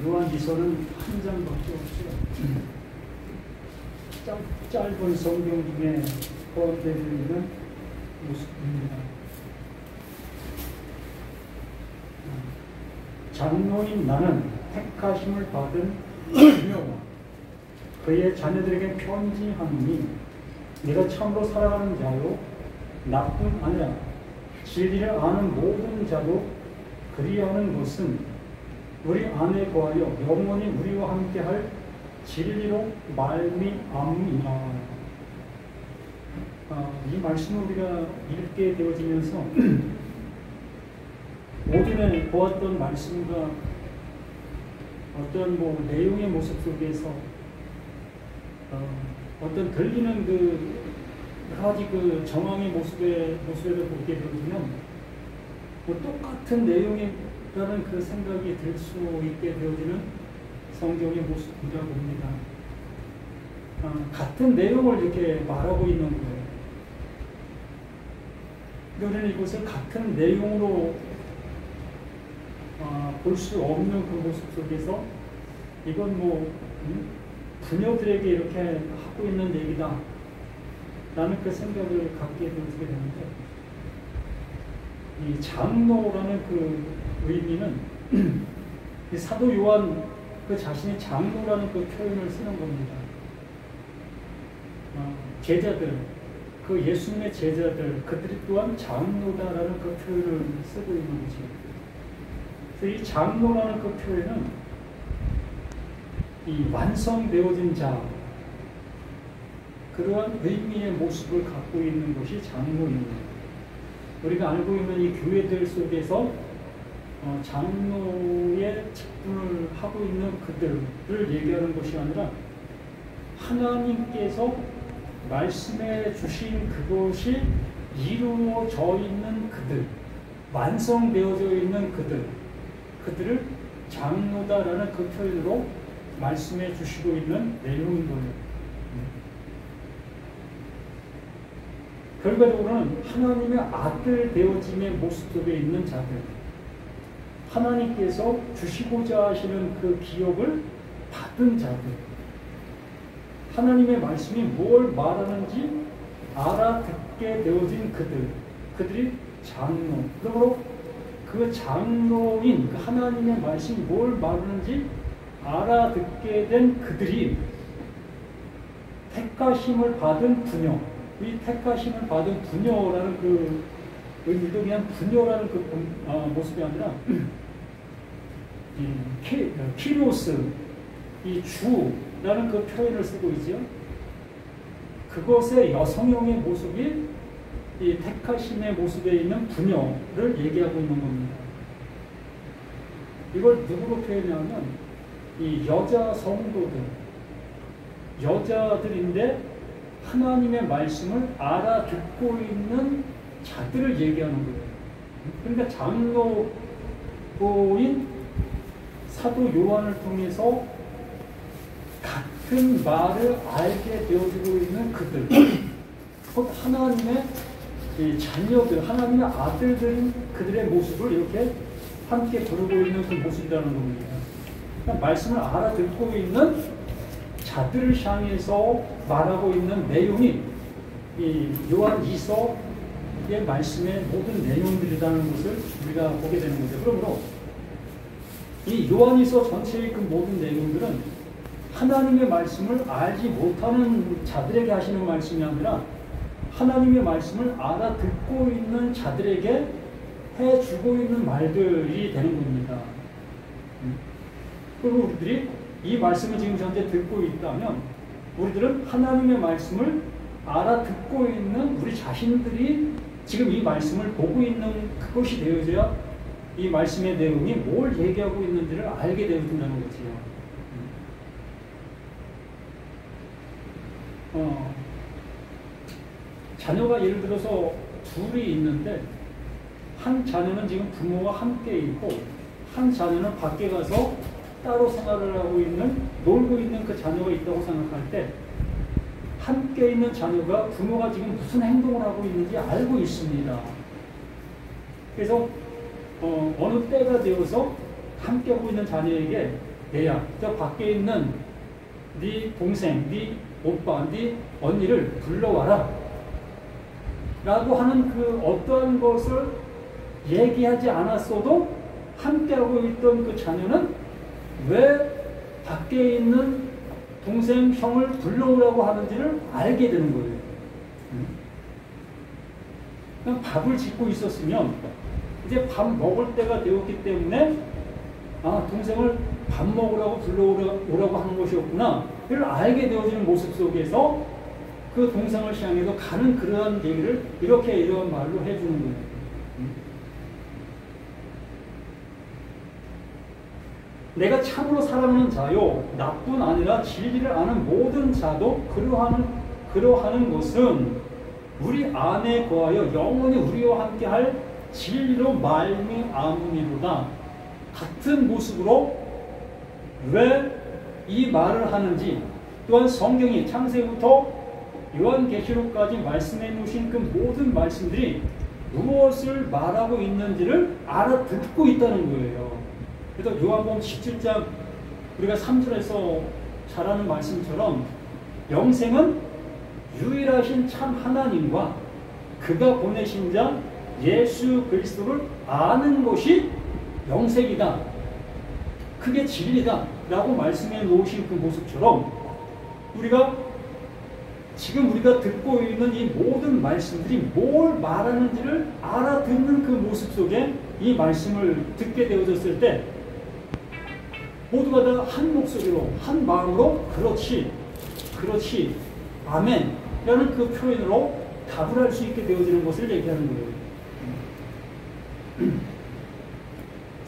요한지서는 한 장밖에 없어요. 짧은 성경 중에 포함되어 있는 모습입니다. 장로인 나는 택하심을 받은 그녀와 그의 자녀들에게 편지하노니 네가 참으로 살아가는 자요 나쁜 아내라 진리를 아는 모든 자도 그리하는 것은 우리 안에 거하여 영원히 우리와 함께할 진리로 말미암이라. 이 말씀을 우리가 읽게 되어지면서 오전에 보았던 말씀과 어떤 내용의 모습 속에서 어떤 들리는 여러 가지 정황의 모습을 보게 되어지면 똑같은 내용이라는 그 생각이 들 수 있게 되어지는 성경의 모습이라 봅니다. 같은 내용을 이렇게 말하고 있는 거예요. 우리는 이것을 같은 내용으로 볼 수 없는 그 모습 속에서 이건 부녀들에게 이렇게 하고 있는 얘기다 라는 그 생각을 갖게 되게 되는데, 이 장로라는 그 의미는 이 사도 요한 그 자신이 장로라는 그 표현을 쓰는 겁니다. 제자들, 그 예수님의 제자들, 그들이 또한 장로다라는 그 표현을 쓰고 있는 거죠. 그래서 이 장로라는 그 표현은 이 완성되어진 자, 그러한 의미의 모습을 갖고 있는 것이 장로입니다. 우리가 알고 있는 이 교회들 속에서 장로의 직분을 하고 있는 그들을 얘기하는 것이 아니라 하나님께서 말씀해 주신 그것이 이루어져 있는 그들, 완성되어져 있는 그들을 장로다라는 그 표현으로 말씀해 주시고 있는 내용인 거예요. 결과적으로는 하나님의 아들 되어짐의 모습 속에 있는 자들, 하나님께서 주시고자 하시는 그 기업을 받은 자들, 하나님의 말씀이 뭘 말하는지 알아듣게 되어진 그들이 장로. 그러므로 그 장로인 그 하나님의 말씀이 뭘 말하는지 알아듣게 된 그들이 택하심을 받은 부녀, 이 택하심을 받은 부녀라는 그 의미도 그냥 부녀라는 그 모습이 아니라 키로스, 이 주라는 그 표현을 쓰고 있죠. 그것의 여성형의 모습이 이 택하심의 모습에 있는 부녀를 얘기하고 있는 겁니다. 이걸 누구로 표현하면 이 여자 성도들, 여자들인데 하나님의 말씀을 알아듣고 있는 자들을 얘기하는 거예요. 그러니까 장로인 사도 요한을 통해서 같은 말을 알게 되어지고 있는 그들, 곧 하나님의 자녀들, 하나님의 아들들인 그들의 모습을 이렇게 함께 부르고 있는 그 모습이라는 겁니다. 그러니까 말씀을 알아듣고 있는 자들을 향해서 말하고 있는 내용이 이 요한 2서의 말씀의 모든 내용들이라는 것을 우리가 보게 되는 거죠. 그러므로 이 요한 2서 전체의 그 모든 내용들은 하나님의 말씀을 알지 못하는 자들에게 하시는 말씀이 아니라 하나님의 말씀을 알아듣고 있는 자들에게 해주고 있는 말들이 되는 겁니다. 그리고 우리들이 이 말씀을 지금 현재 듣고 있다면 우리들은 하나님의 말씀을 알아듣고 있는 우리 자신들이 지금 이 말씀을 보고 있는 그것이 되어져야 이 말씀의 내용이 뭘 얘기하고 있는지를 알게 되어진다는 거지요. 자녀가 예를 들어서 둘이 있는데 한 자녀는 지금 부모와 함께 있고 한 자녀는 밖에 가서 따로 생활을 하고 있는, 놀고 있는 그 자녀가 있다고 생각할 때 함께 있는 자녀가 부모가 지금 무슨 행동을 하고 있는지 알고 있습니다. 그래서 어느 때가 되어서 함께 하고 있는 자녀에게 내야. 저 밖에 있는 네 동생, 네 오빠, 네 언니를 불러와라. 라고 하는 그 어떠한 것을 얘기하지 않았어도 함께하고 있던 그 자녀는 왜 밖에 있는 동생, 형을 불러오라고 하는지를 알게 되는 거예요. 그냥 밥을 짓고 있었으면 이제 밥 먹을 때가 되었기 때문에 아, 동생을 밥 먹으라고 불러오라고 하는 것이었구나. 이를 알게 되어지는 모습 속에서 그 동생을 향해서 가는 그러한 얘기를 이런 말로 해주는 거예요. 내가 참으로 사랑하는 자요, 나뿐 아니라 진리를 아는 모든 자도 그러하는 것은 우리 안에 거하여 영원히 우리와 함께할 진리로 말미암음이로다. 같은 모습으로 왜 이 말을 하는지, 또한 성경이 창세부터 요한계시록까지 말씀해 놓으신 그 모든 말씀들이 무엇을 말하고 있는지를 알아듣고 있다는 거예요. 그래서 요한복음 17장 우리가 3절에서 잘 아는 말씀처럼 영생은 유일하신 참 하나님과 그가 보내신 자 예수 그리스도를 아는 것이 영생이다. 그게 진리다. 라고 말씀해 놓으신 그 모습처럼 지금 우리가 듣고 있는 이 모든 말씀들이 뭘 말하는지를 알아듣는 그 모습 속에 이 말씀을 듣게 되어졌을 때 모두가 다 한 목소리로, 한 마음으로 그렇지, 아멘 라는 그 표현으로 답을 할 수 있게 되어지는 것을 얘기하는 거예요.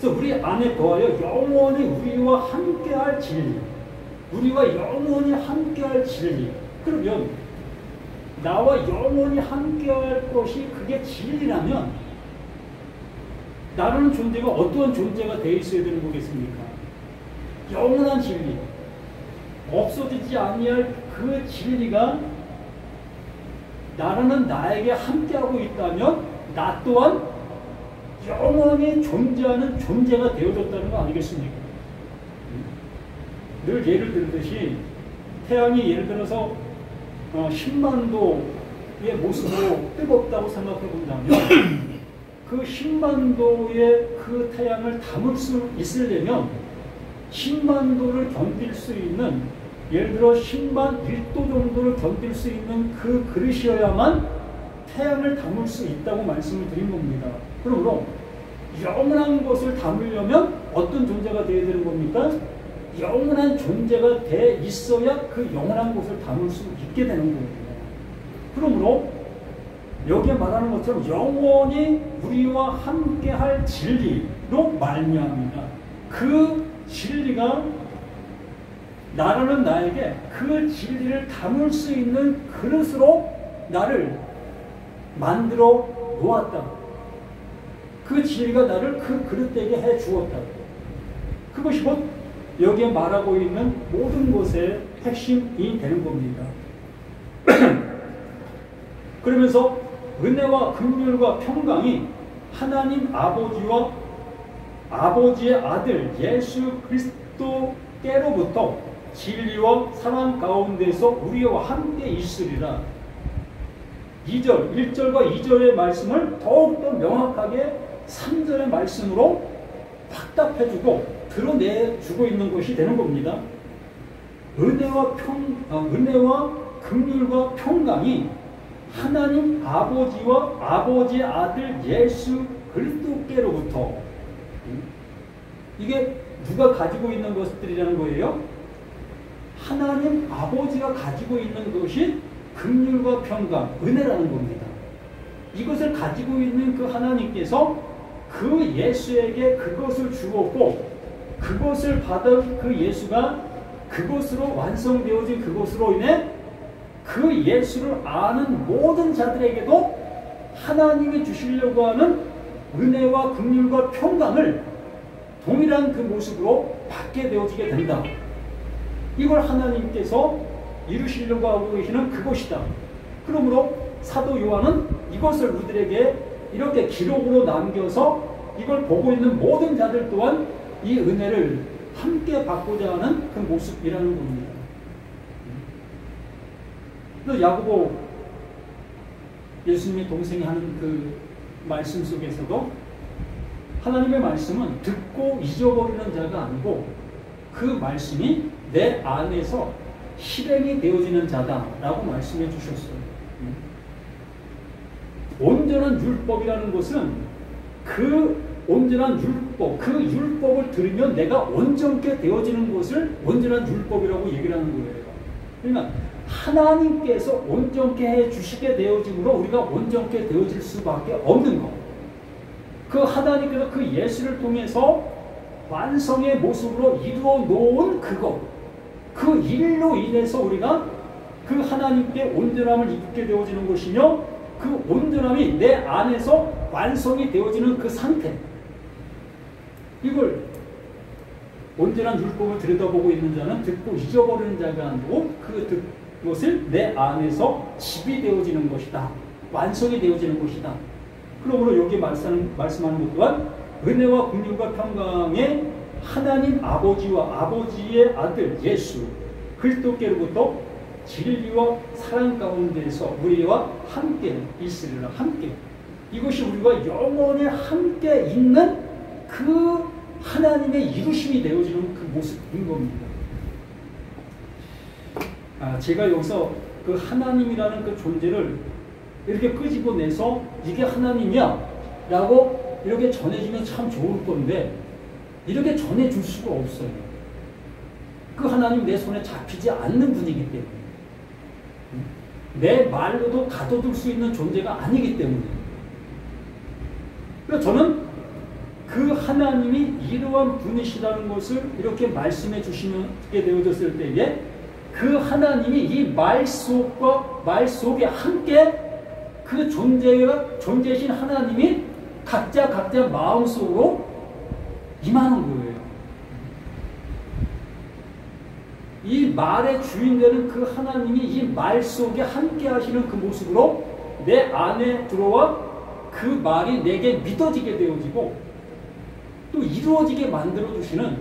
그래서 우리 안에 거하여 영원히 우리와 함께할 진리, 우리와 영원히 함께할 진리. 그러면 나와 영원히 함께할 것이 그게 진리라면 나라는 존재가 어떠한 존재가 되어 있어야 되는 거겠습니까? 영원한 진리, 없어지지 아니할 그 진리가 나라는 나에게 함께하고 있다면 나 또한 영원히 존재하는 존재가 되어졌다는 거 아니겠습니까? 늘 예를 들듯이 태양이 예를 들어서 10만도의 모습으로 뜨겁다고 생각해 본다면 그 10만도의 그 태양을 담을 수 있으려면 10만도를 견딜 수 있는, 예를 들어 10만 1도 정도를 견딜 수 있는 그 그릇이어야만 태양을 담을 수 있다고 말씀을 드린 겁니다. 그러므로 영원한 것을 담으려면 어떤 존재가 되어야 되는 겁니까? 영원한 존재가 돼 있어야 그 영원한 것을 담을 수 있게 되는 겁니다. 그러므로 여기에 말하는 것처럼 영원히 우리와 함께할 진리로 말미암니다. 그 진리가 나라는 나에게 그 진리를 담을 수 있는 그릇으로 나를 만들어 놓았다. 그 진리가 나를 그 그릇되게 해 주었다. 그것이 곧 여기에 말하고 있는 모든 것의 핵심이 되는 겁니다. 그러면서 은혜와 긍휼과 평강이 하나님 아버지와 아버지의 아들 예수 그리스도께로부터 진리와 사랑 가운데서 우리와 함께 있으리라. 1절과 2절의 말씀을 더욱더 명확하게 3절의 말씀으로 확답해주고 드러내주고 있는 것이 되는 겁니다. 은혜와 긍휼과 평강이 하나님 아버지와 아버지의 아들 예수 그리스도께로부터, 이게 누가 가지고 있는 것들이라는 거예요? 하나님 아버지가 가지고 있는 것이 긍휼과 평강, 은혜라는 겁니다. 이것을 가지고 있는 그 하나님께서 그 예수에게 그것을 주었고, 그것을 받은 그 예수가 그것으로 완성되어진 그것으로 인해 그 예수를 아는 모든 자들에게도 하나님이 주시려고 하는 은혜와 긍휼과 평강을 동일한 그 모습으로 받게 되어지게 된다. 이걸 하나님께서 이루시려고 하고 계시는 그것이다. 그러므로 사도 요한은 이것을 우리들에게 이렇게 기록으로 남겨서 이걸 보고 있는 모든 자들 또한 이 은혜를 함께 받고자 하는 그 모습이라는 겁니다. 그래서 야고보 예수님의 동생이 하는 그 말씀 속에서도 하나님의 말씀은 듣고 잊어버리는 자가 아니고 그 말씀이 내 안에서 실행이 되어지는 자다라고 말씀해 주셨어요. 온전한 율법이라는 것은 그 온전한 율법, 그 율법을 들으면 내가 온전케 되어지는 것을 온전한 율법이라고 얘기를 하는 거예요. 그러니까 하나님께서 온전케 해 주시게 되어짐으로 우리가 온전케 되어질 수밖에 없는 것. 그 하나님께서 그 예수를 통해서 완성의 모습으로 이루어 놓은 그것, 그 일로 인해서 우리가 그 하나님께 온전함을 입게 되어지는 것이며 그 온전함이 내 안에서 완성이 되어지는 그 상태, 이걸 온전한 율법을 들여다보고 있는 자는 듣고 잊어버리는 자가 아니고 그것을 내 안에서 집이 되어지는 것이다. 완성이 되어지는 것이다. 그러므로 여기 말씀하는 것 또한 은혜와 긍휼과 평강의 하나님 아버지와 아버지의 아들 예수 그리스도께로부터 진리와 사랑 가운데서 우리와 함께 있으리라. 함께. 이것이 우리가 영원히 함께 있는 그 하나님의 이루심이 되어지는 그 모습인 겁니다. 제가 여기서 그 하나님이라는 그 존재를 이렇게 끄집어내서 이게 하나님이야 라고 이렇게 전해주면 참 좋을 건데 이렇게 전해줄 수가 없어요. 그 하나님 내 손에 잡히지 않는 분이기 때문에, 내 말로도 가둬둘 수 있는 존재가 아니기 때문에, 그래서 저는 그 하나님이 이러한 분이시라는 것을 이렇게 말씀해 주시게 되어졌을 때에 그 하나님이 이 말 속에 함께 그 존재이신 하나님이 각자 마음속으로 임하는 거예요. 이 말의 주인 되는 그 하나님이 이 말 속에 함께 하시는 그 모습으로 내 안에 들어와 그 말이 내게 믿어지게 되어지고 또 이루어지게 만들어주시는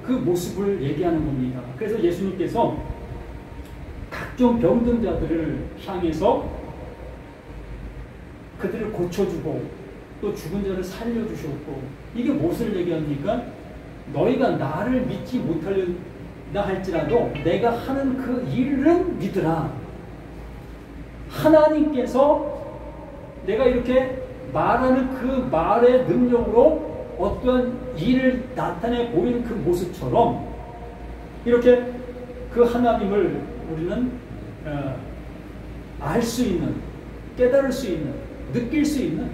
그 모습을 얘기하는 겁니다. 그래서 예수님께서 각종 병든 자들을 향해서 그들을 고쳐주고 또 죽은 자를 살려주셨고, 이게 무엇을 얘기합니까? 너희가 나를 믿지 못하려 할지라도 내가 하는 그 일은 믿으라. 하나님께서 내가 이렇게 말하는 그 말의 능력으로 어떠한 일을 나타내 보이는 그 모습처럼 이렇게 그 하나님을 우리는 알 수 있는, 깨달을 수 있는, 느낄 수 있는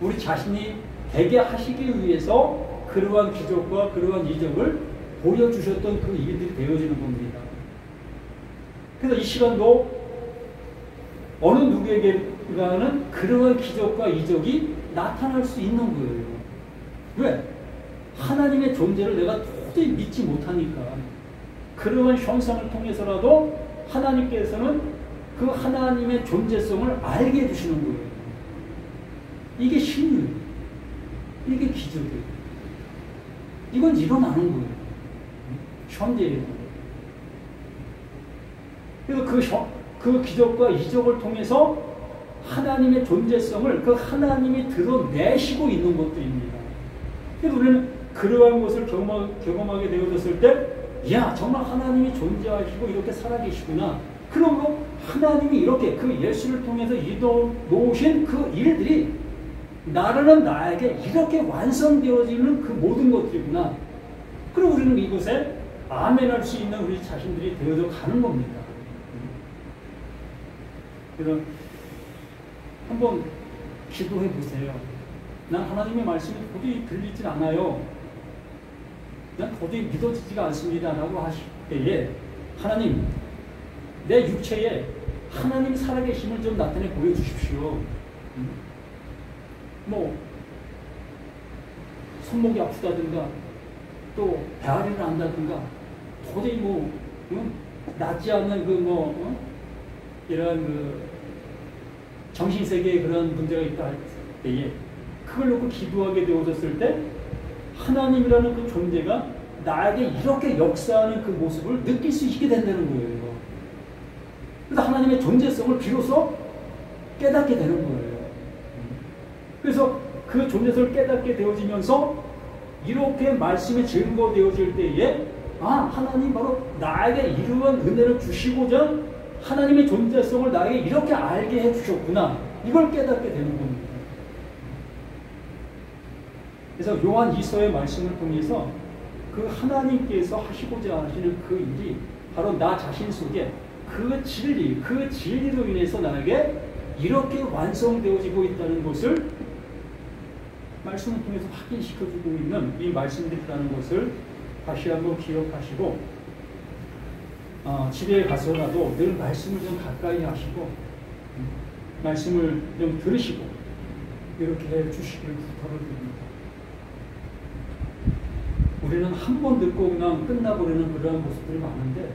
우리 자신이 되게 하시기 위해서 그러한 기적과 그러한 이적을 보여주셨던 그 일들이 되어지는 겁니다. 그래서 이 시간도 어느 누구에게는 그러한 기적과 이적이 나타날 수 있는 거예요. 왜? 하나님의 존재를 내가 도저히 믿지 못하니까. 그러한 현상을 통해서라도 하나님께서는 그 하나님의 존재성을 알게 해주시는 거예요. 이게 신유예요. 이게 기적이에요. 이건 일어나는 거예요. 현재예요. 그래서 그 기적과 이적을 통해서 하나님의 존재성을 그 하나님이 드러내시고 있는 것들입니다. 그래서 우리는 그러한 것을 경험하게 되어졌을 때, 야, 정말 하나님이 존재하시고 이렇게 살아계시구나. 그러므로 하나님이 이렇게 그 예수를 통해서 이루어 놓으신 그 일들이 나라는 나에게 이렇게 완성되어지는 그 모든 것들이구나. 그리고 우리는 이것에 아멘할 수 있는 우리 자신들이 되어져 가는 겁니다. 그래서 한번 기도해 보세요. 난 하나님의 말씀이 도저히 들리질 않아요. 난 도저히 믿어지지가 않습니다. 라고 하실 때에 하나님, 내 육체에 하나님 살아계심을 좀 나타내 보여주십시오. 뭐 손목이 아프다든가 또 배앓이를 한다든가 도저히 낫지 않는 이런 정신세계에 그런 문제가 있다 할 때에 그걸 놓고 기도하게 되어졌을 때 하나님이라는 그 존재가 나에게 이렇게 역사하는 그 모습을 느낄 수 있게 된다는 거예요. 그래서 하나님의 존재성을 비로소 깨닫게 되는 거예요. 그래서 그 존재성을 깨닫게 되어지면서 이렇게 말씀이 증거되어질 때에 하나님 바로 나에게 이러한 은혜를 주시고자 하나님의 존재성을 나에게 이렇게 알게 해주셨구나. 이걸 깨닫게 되는 겁니다. 그래서 요한 2서의 말씀을 통해서 그 하나님께서 하시고자 하시는 그 일이 바로 나 자신 속에 그 진리로 인해서 나에게 이렇게 완성되어지고 있다는 것을 말씀을 통해서 확인시켜주고 있는 이 말씀들이라는 것을 다시 한번 기억하시고 집에 가서라도 늘 말씀을 좀 가까이 하시고 말씀을 좀 들으시고 이렇게 해주시기를 부탁을 드립니다. 우리는 한 번 듣고 그냥 끝나버리는 그러한 모습들이 많은데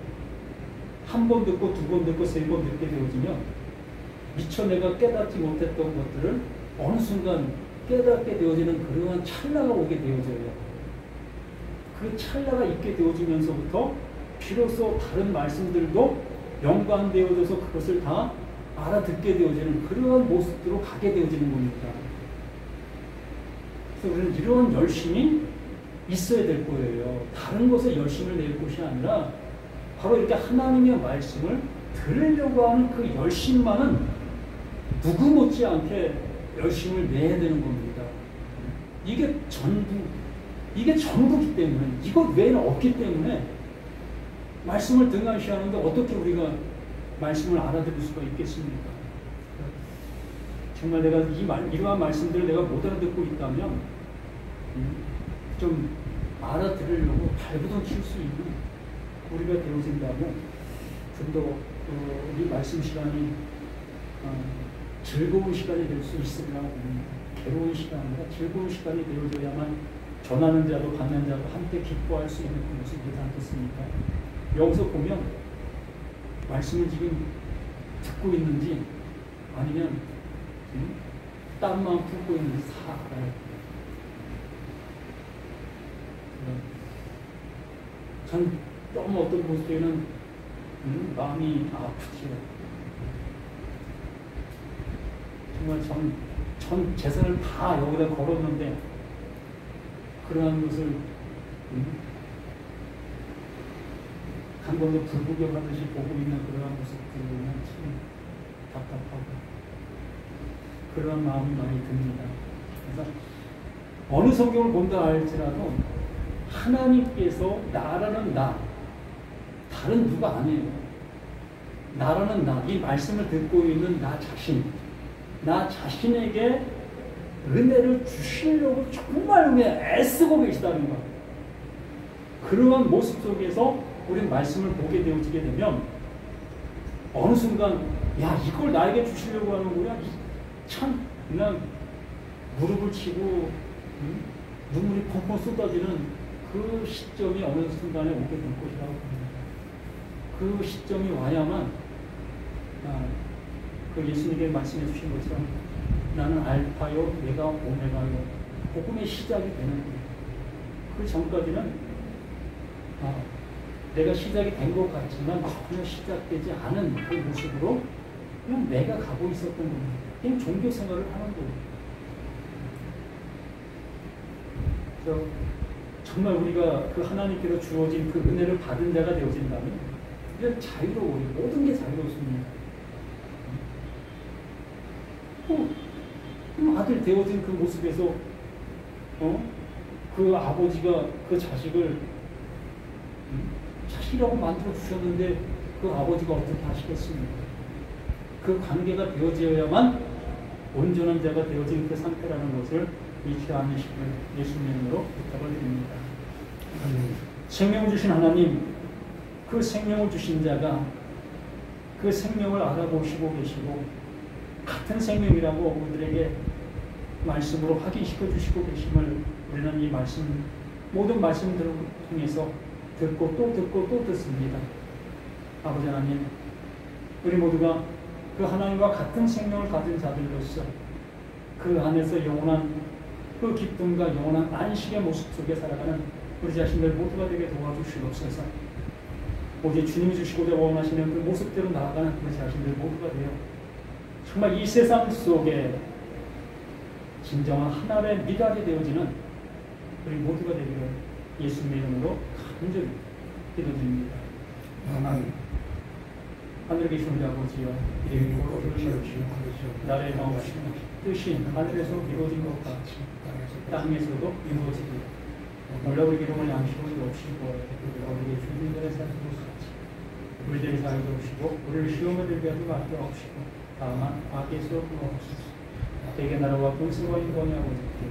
한 번 듣고 두 번 듣고 세 번 듣게 되어지면 미처 내가 깨닫지 못했던 것들을 어느 순간 깨닫게 되어지는 그러한 찰나가 오게 되어져요. 그 찰나가 있게 되어지면서부터 비로소 다른 말씀들도 연관되어져서 그것을 다 알아듣게 되어지는 그러한 모습으로 가게 되어지는 겁니다. 그래서 우리는 이런 열심이 있어야 될 거예요. 다른 것에 열심을 낼 것이 아니라 바로 이렇게 하나님의 말씀을 들으려고 하는 그 열심만은 누구 못지않게 열심을 내야 되는 겁니다. 이게 전부기 때문에, 이것 외에는 없기 때문에 말씀을 등한시하는데 어떻게 우리가 말씀을 알아들을 수가 있겠습니까? 정말 내가 이러한 말씀들을 내가 못 알아듣고 있다면 좀 알아들으려고 발부둥 칠 수 있는 우리가 되어진다면 좀 더 이 말씀 시간이 즐거운 시간이 될 수 있으리라 봅니다. 괴로운 시간이 아니라 즐거운 시간이 되어져야만 전하는 자도 받는 자도 함께 기뻐할 수 있는 그 모습이 되지 않겠습니까? 여기서 보면 말씀을 지금 듣고 있는지 아니면 땀만 품고 있는지 다 알아요. 전 너무 어떤 모습에는 마음이 아프지요. 정말 전 재산을 다 여기다 걸었는데 그러한 것을 한 번도 불구경하듯이 보고 있는 그러한 모습들은 참 답답하고 그런 마음이 많이 듭니다. 그래서 어느 성경을 본다 할지라도 하나님께서 나라는 나, 다른 누가 아니에요. 나라는 나, 이 말씀을 듣고 있는 나 자신에게 은혜를 주시려고 정말 애쓰고 계시다는 것. 그러한 모습 속에서 우리는 말씀을 보게 되어지게 되면 어느 순간 이걸 나에게 주시려고 하는 거야? 참 그냥 무릎을 치고 눈물이 펑펑 쏟아지는 그 시점이 어느 순간에 오게 될 것이라고 봅니다. 그 시점이 와야만 그 예수님께 말씀해 주신 것처럼 나는 알파요 내가 오메가요 복음의 시작이 되는 거예요. 그 전까지는 내가 시작이 된 것 같지만 전혀 시작되지 않은 그 모습으로 그냥 내가 가고 있었던 겁니다. 그냥 종교 생활을 하는 거예요. 그래서 정말 우리가 그 하나님께로 주어진 그 은혜를 받은 자가 되어진다면 이런 자유로워요. 모든 게 자유롭습니다. 아들 되어진 그 모습에서 그 아버지가 그 자식을 자식이라고 만들어 주셨는데 그 아버지가 어떻게 하시겠습니까? 그 관계가 되어져야만 온전한 자가 되어진 그 상태라는 것을 잊지 않으시길 예수님으로 부탁을 드립니다. 생명을 주신 하나님, 그 생명을 주신 자가 그 생명을 알아보시고 계시고 같은 생명이라고 우리들에게 말씀으로 확인시켜 주시고 계심을 우리는 이 말씀, 모든 말씀들을 통해서 듣고 또 듣고 또 듣습니다. 아버지 하나님, 우리 모두가 그 하나님과 같은 생명을 가진 자들로서 그 안에서 영원한 그 기쁨과 영원한 안식의 모습 속에 살아가는 우리 자신들 모두가 되게 도와주시옵소서. 오직 주님이 주시고자 원하시는 그 모습대로 나아가는 우리 자신들 모두가 되어 정말 이 세상 속에 진정한 하나님의 미랄이 되어지는 우리 모두가 되기를 예수님의 이름으로 간절히 기도드립니다. 아멘. 하늘에 계신 우리 아버지여, 이름이 거룩하시옵시고 나라의 마음이시며 뜻이 하늘에서 이루어진 것 같이 땅에서도 이루어지리라. 오늘 우리 기름을 양식을 주옵시고 우리에게 주는 대로 사주옵소서. 우리들의 사랑을 주시고 우리를 시험에 들게 하지 말게 하옵시고 다만 악에서 구하옵소서. 대개 나라와 권세와 영광이 아버지께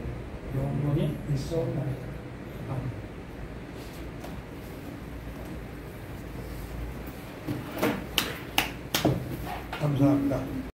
영원히 있어옵나이다. 아멘. 감사합니다.